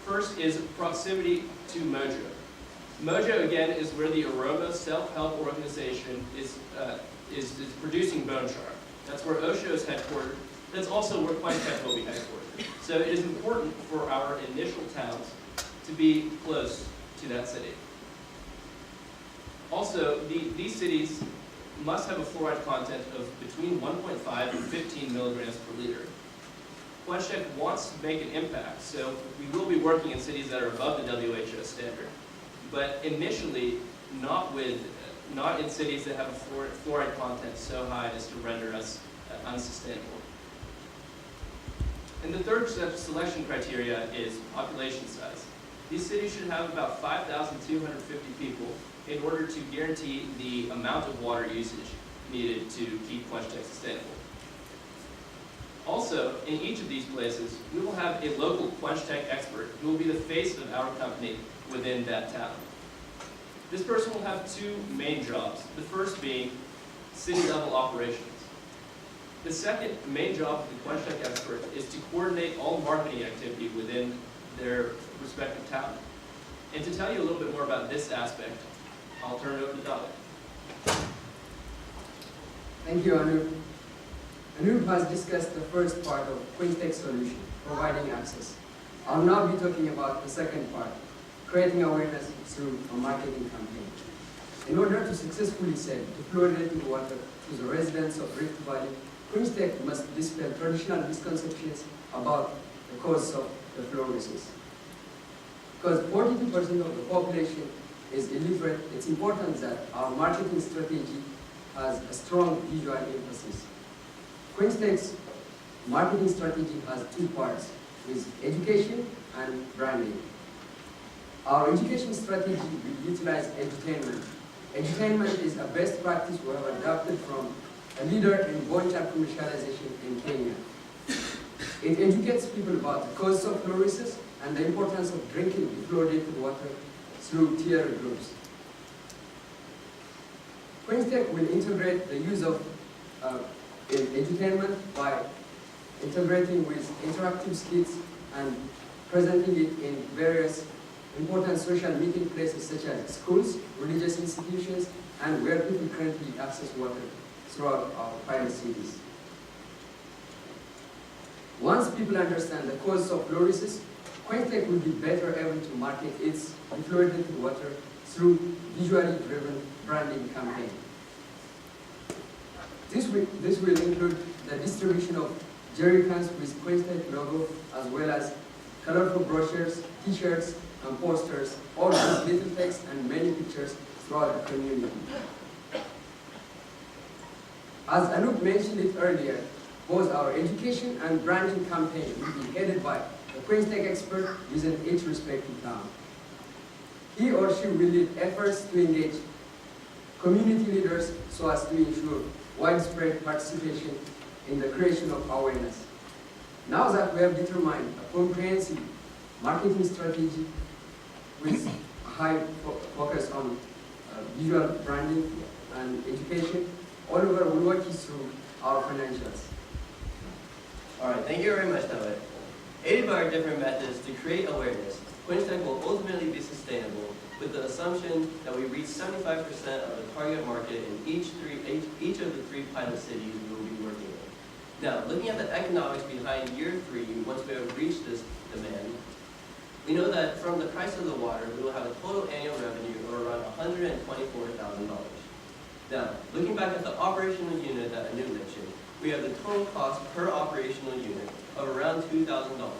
First is proximity to Mojo. Mojo, again, is where the Aroma self-help organization is producing bone char. That's where Osho is headquartered. That's also where Quentech will be headquartered. So it is important for our initial towns to be close to that city. Also, these cities must have a fluoride content of between 1.5 and 15 milligrams per liter. Quentech wants to make an impact, so we will be working in cities that are above the WHO standard, but initially not in cities that have a fluoride content so high as to render us unsustainable. And the third selection criteria is population size. These cities should have about 5,250 people in order to guarantee the amount of water usage needed to keep Quentech sustainable. Also, in each of these places, we will have a local Quentech expert who will be the face of our company within that town. This person will have two main jobs, the first being city-level operations. The second main job of the Quentech expert is to coordinate all marketing activity within their respective town. And to tell you a little bit more about this aspect, I'll turn it over to David. Thank you, Anup. Anup has discussed the first part of Quentech solution, providing access. I'll now be talking about the second part, creating awareness through a marketing campaign. In order to successfully sell the fluoridated water to the residents of Rift Valley, Quentech must dispel traditional misconceptions about the cause of the fluorosis. Because 42% of the population is illiterate, it's important that our marketing strategy has a strong visual emphasis. Quentech's marketing strategy has two parts, with education and branding. Our education strategy will utilize edutainment. Edutainment is a best practice we have adopted from a leader in bone char commercialization in Kenya. It educates people about the causes of fluorosis and the importance of drinking fluoridated water through tier groups. Quentech will integrate the use of edutainment by integrating with interactive skits and presenting it in various important social meeting places such as schools, religious institutions, and where people currently access water throughout our pilot cities. Once people understand the causes of fluorosis, Quentech will be better able to market its fluoridated water through visually driven branding campaign. This will include the distribution of jerry cans with Quentech logo, as well as colorful brochures, t-shirts, and posters, all with little text and many pictures throughout the community. As Anup mentioned it earlier, both our education and branding campaign will be headed by a Quentech expert within each respective town. He or she will lead efforts to engage community leaders so as to ensure widespread participation in the creation of awareness. Now that we have determined a comprehensive marketing strategy with a high focus on visual branding and education, Oliver will walk you through our financials. All right, thank you very much, David. Aided by our different methods to create awareness, Quentech will ultimately be sustainable with the assumption that we reach 75% of the target market in each of the three pilot cities we will be working in. Now, looking at the economics behind year 3, once we have reached this demand, we know that from the price of the water, we will have a total annual revenue of around $124,000. Now, looking back at the operational unit that Anu mentioned, we have the total cost per operational unit of around $2,000.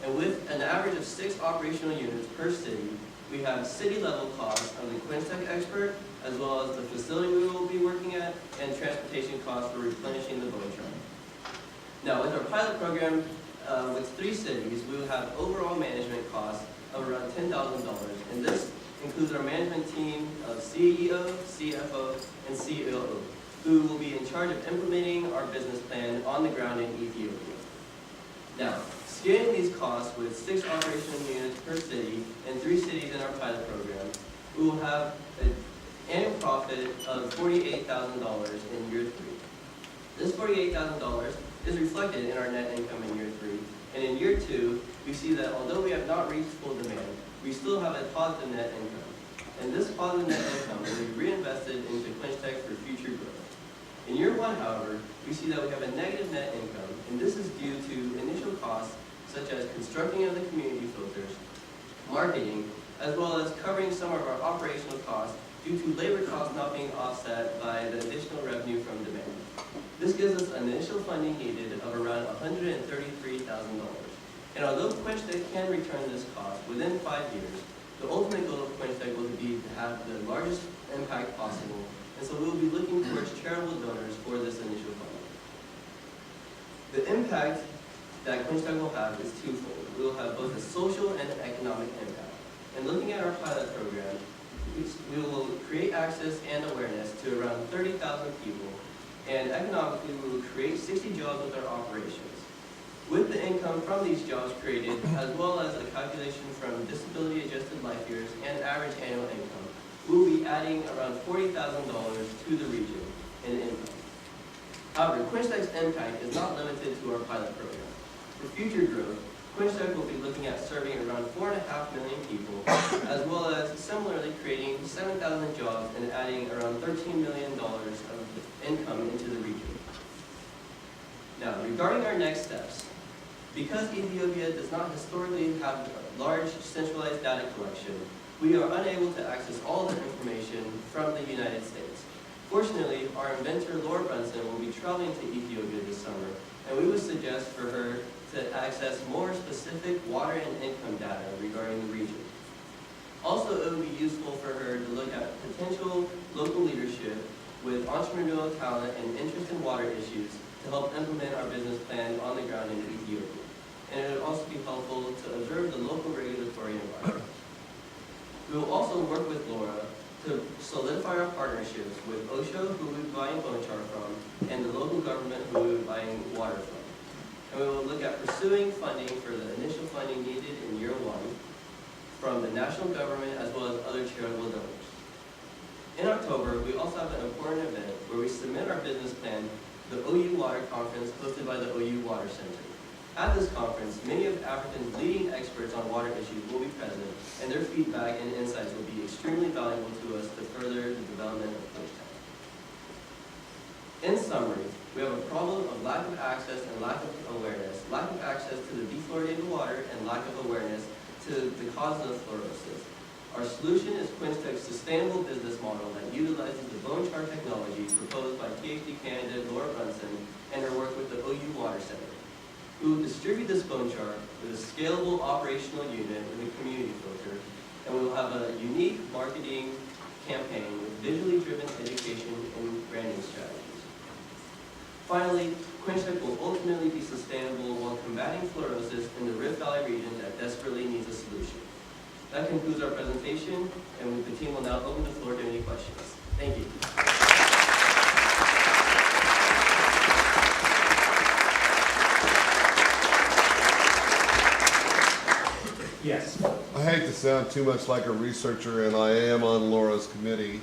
And with an average of 6 operational units per city, we have city-level costs of the Quentech expert, as well as the facility we will be working at, and transportation costs for replenishing the bone char. Now, with our pilot program with 3 cities, we will have overall management costs of around $10,000, and this includes our management team of CEO, CFO, and COO, who will be in charge of implementing our business plan on the ground in Ethiopia. Now, scaling these costs with 6 operational units per city and 3 cities in our pilot program, we will have an annual profit of $48,000 in year 3. This $48,000 is reflected in our net income in year 3, and in year 2, we see that although we have not reached full demand, we still have a positive net income. And this positive net income will be reinvested into Quentech for future growth. In year one, however, we see that we have a negative net income, and this is due to initial costs such as constructing of the community filters, marketing, as well as covering some of our operational costs due to labor costs not being offset by the additional revenue from demand. This gives us an initial funding needed of around $133,000. And although Quentech can return this cost within 5 years, the ultimate goal of Quentech will be to have the largest impact possible, and so we will be looking towards charitable donors for this initial funding. The impact that Quentech will have is twofold. We will have both a social and an economic impact. And looking at our pilot program, we will create access and awareness to around 30,000 people, and economically we will create 60 jobs with our operations. With the income from these jobs created, as well as a calculation from disability-adjusted life years and average annual income, we will be adding around $40,000 to the region in income. However, Quentech's impact is not limited to our pilot program. For future growth, Quentech will be looking at serving around 4.5 million people, as well as similarly creating 7,000 jobs and adding around $13 million of income into the region. Now, regarding our next steps, because Ethiopia does not historically have large centralized data collection, we are unable to access all the information from the United States. Fortunately, our inventor Laura Brunson will be traveling to Ethiopia this summer, and we would suggest for her to access more specific water and income data regarding the region. Also, it would be useful for her to look at potential local leadership with entrepreneurial talent and interest in water issues to help implement our business plan on the ground in Ethiopia. And it would also be helpful to observe the local regulatory environment. We will also work with Laura to solidify our partnerships with OSHA, who we will be buying bone char from, and the local government, who we will be buying water from. And we will look at pursuing funding for the initial funding needed in year one from the national government as well as other charitable donors. In October, we also have an important event where we submit our business plan to the OU Water Conference hosted by the OU Water Center. At this conference, many of Africa's leading experts on water issues will be present, and their feedback and insights will be extremely valuable to us to further the development of Quentech. In summary, we have a problem of lack of access and lack of awareness, lack of access to the defluoridated water and lack of awareness to the causes of fluorosis. Our solution is Quentech's sustainable business model that utilizes the bone char technology proposed by PhD candidate Laura Brunson and her work with the OU Water Center. We will distribute this bone char with a scalable operational unit with a community filter, and we will have a unique marketing campaign with visually driven education and branding strategies. Finally, Quentech will ultimately be sustainable while combating fluorosis in the Rift Valley region that desperately needs a solution. That concludes our presentation, and the team will now open the floor to any questions. Thank you. Yes. I hate to sound too much like a researcher, and I am on Laura's committee,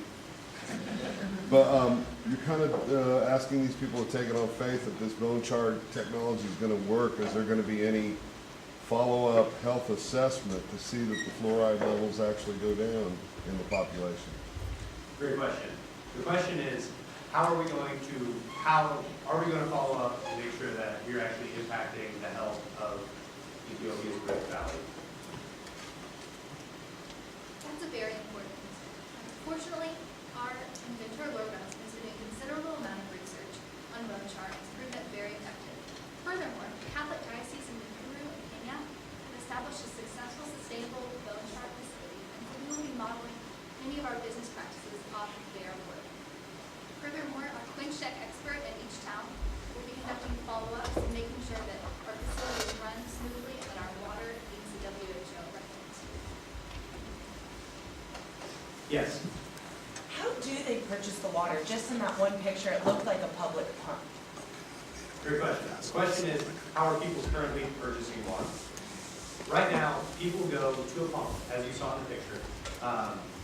but you're kind of asking these people to take it on faith that this bone char technology is going to work. Is there going to be any follow-up health assessment to see that the fluoride levels actually go down in the population? Great question. The question is, how are we going to follow up to make sure that we're actually impacting the health of Ethiopia's Rift Valley? That's a very important concern. Unfortunately, our inventor, Laura Brunson, has been doing a considerable amount of research on bone char and has proved that very effective. Furthermore, the Catholic Diocese in Nakuru in Kenya have established a successful, sustainable bone char facility, and so we will be modeling many of our business practices off of their work. Furthermore, our Quentech expert at each town will be conducting follow-ups and making sure that our facilities run smoothly and that our water meets the WHO requirements. Yes. How do they purchase the water? Just in that one picture, it looked like a public pump. Great question. The question is, how are people currently purchasing water? Right now, people go to a pump, as you saw in the picture.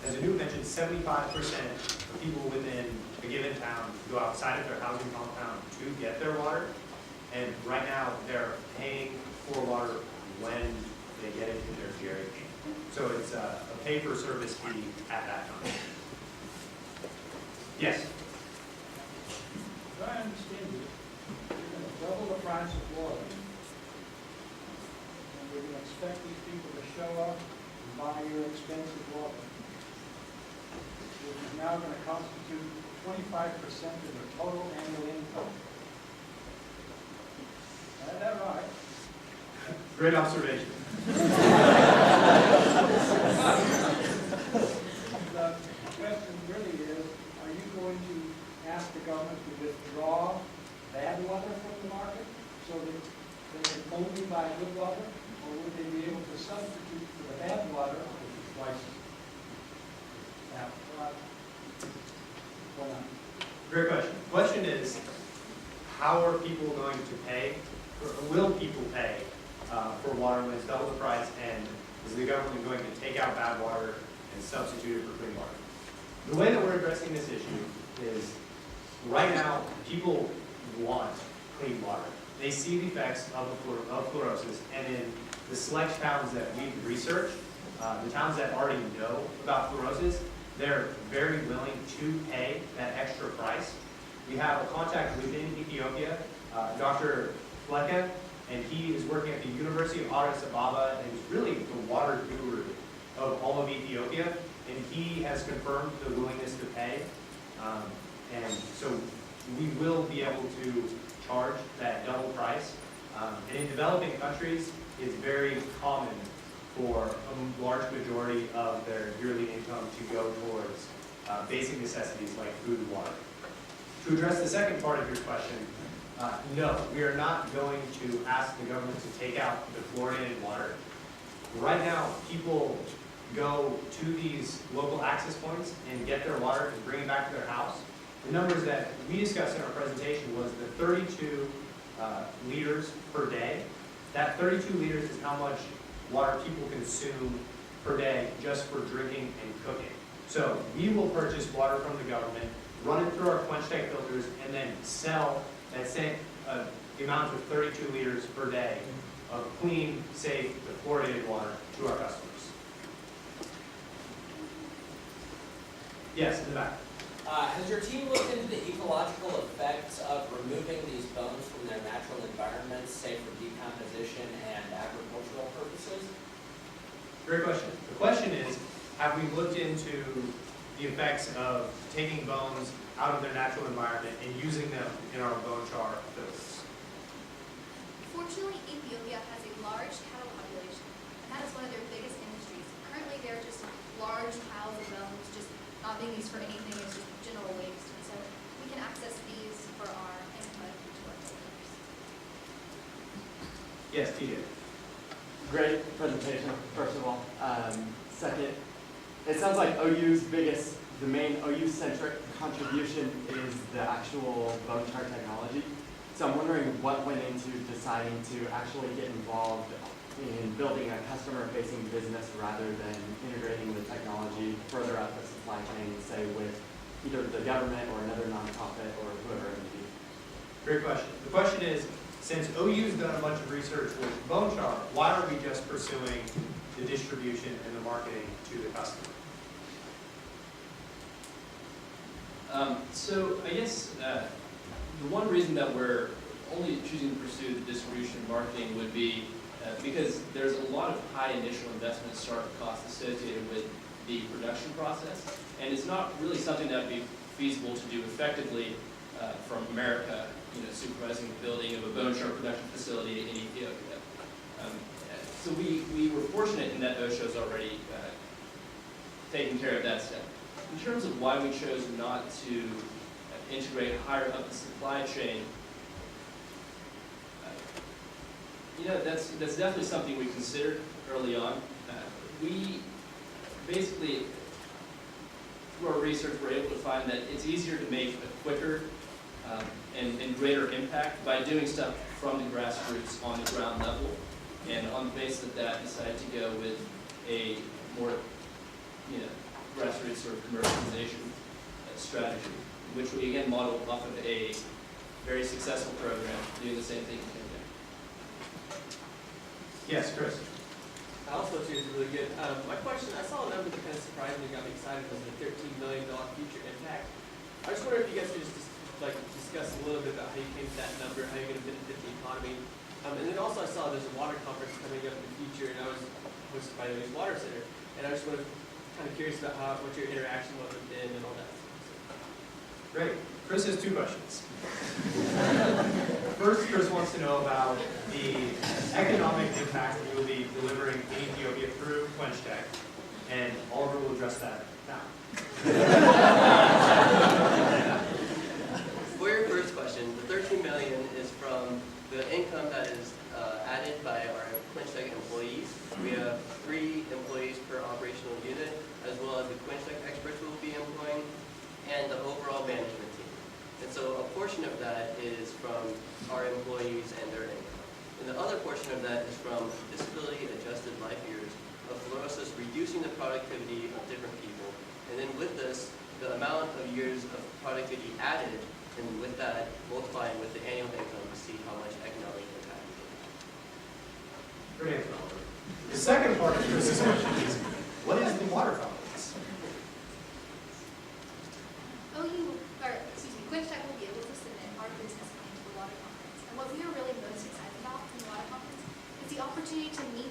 As Anu mentioned, 75% of people within a given town go outside of their housing compound to get their water. And right now, they're paying for water when they get it in their dairy cane. So it's a pay-for-service fee at that time. Yes? As I understand it, you're gonna double the price of water. And we're gonna expect these people to show up and buy your expensive water. Which is now gonna constitute 25% of their total annual income. Is that right? Great observation. The question really is, are you going to ask the government to withdraw bad water from the market so that they can only buy good water? Or would they be able to substitute for the bad water, which is twice? Now, why not? Great question. The question is, how are people going to pay, or will people pay for water when it's double the price, and is the government going to take out bad water and substitute it for clean water? The way that we're addressing this issue is, right now, people want clean water. They see the effects of fluorosis, and in the select towns that we've researched, the towns that already know about fluorosis, they're very willing to pay that extra price. We have a contact within Ethiopia, Dr. Fleka, and he is working at the University of Addis Ababa, and he's really the water guru of all of Ethiopia, and he has confirmed the willingness to pay. And so we will be able to charge that double price. And in developing countries, it's very common for a large majority of their yearly income to go towards basic necessities like food and water. To address the second part of your question, no, we are not going to ask the government to take out the fluoridated water. Right now, people go to these local access points and get their water and bring it back to their house. The numbers that we discussed in our presentation was the 32 liters per day. That 32 liters is how much water people consume per day just for drinking and cooking. So we will purchase water from the government, run it through our Quentech filters, and then sell that same the amount of 32 liters per day of clean, safe, fluoridated water to our customers. Yes, in the back. Has your team looked into the ecological effects of removing these bones from their natural environments, say for decomposition and agricultural purposes? Great question. The question is, have we looked into the effects of taking bones out of their natural environment and using them in our bone char filters? Fortunately, Ethiopia has a large cattle population, and that is one of their biggest industries. Currently, they're just large piles of bones, just not being used for anything, it's just general waste. And so we can access these for our input to our filters. Yes, TJ. Great presentation, first of all. Second, it sounds like OU's the main OU-centric contribution is the actual bone char technology. So I'm wondering what went into deciding to actually get involved in building a customer-facing business rather than integrating the technology further up the supply chain, say with either the government or another nonprofit or whoever it may be. Great question. The question is, since OU's done a bunch of research with bone char, why are we just pursuing the distribution and the marketing to the customer? So I guess the one reason that we're only choosing to pursue the distribution and marketing would be because there's a lot of high initial investment startup costs associated with the production process, and it's not really something that would be feasible to do effectively from America, supervising the building of a bone char production facility in Ethiopia. So we were fortunate in that OSHA's already taken care of that step. In terms of why we chose not to integrate higher up the supply chain, that's definitely something we considered early on. We basically, through our research, were able to find that it's easier to make a quicker and greater impact by doing stuff from the grassroots on the ground level. And on the basis of that, decided to go with a more, grassroots sort of commercialization strategy, which we again modeled off of a very successful program doing the same thing in Kenya. Yes, Chris. also too is really good. My question, I saw a number that kind of surprised me, got me excited, was the $13 million future impact. I just wonder if you guys could just like discuss a little bit about how you came to that number, how you're going to benefit the economy. And then also I saw there's a water conference coming up in the future, and I was hosted by the Water Center, and I just was kind of curious about what your interaction was with them and all that. Great. Chris has two questions. First, Chris wants to know about the economic impact that you will be delivering in Ethiopia through Quentech, and Oliver will address that now. For your first question, the $13 million is from the income that is added by our Quentech employees. We have 3 employees per operational unit, as well as the Quentech experts we will be employing, and the overall management team. And so a portion of that is from our employees and their income. And the other portion of that is from disability-adjusted life years of fluorosis reducing the productivity of different people. And then with this, the amount of years of productivity added, and with that, multiplying with the annual income to see how much economic impact we can have. Great answer, Oliver. The second part of Chris's question is, what is the water conference? Quentech will be able to submit our business plan to the water conference. And what we are really most excited about in the water conference is the opportunity to meet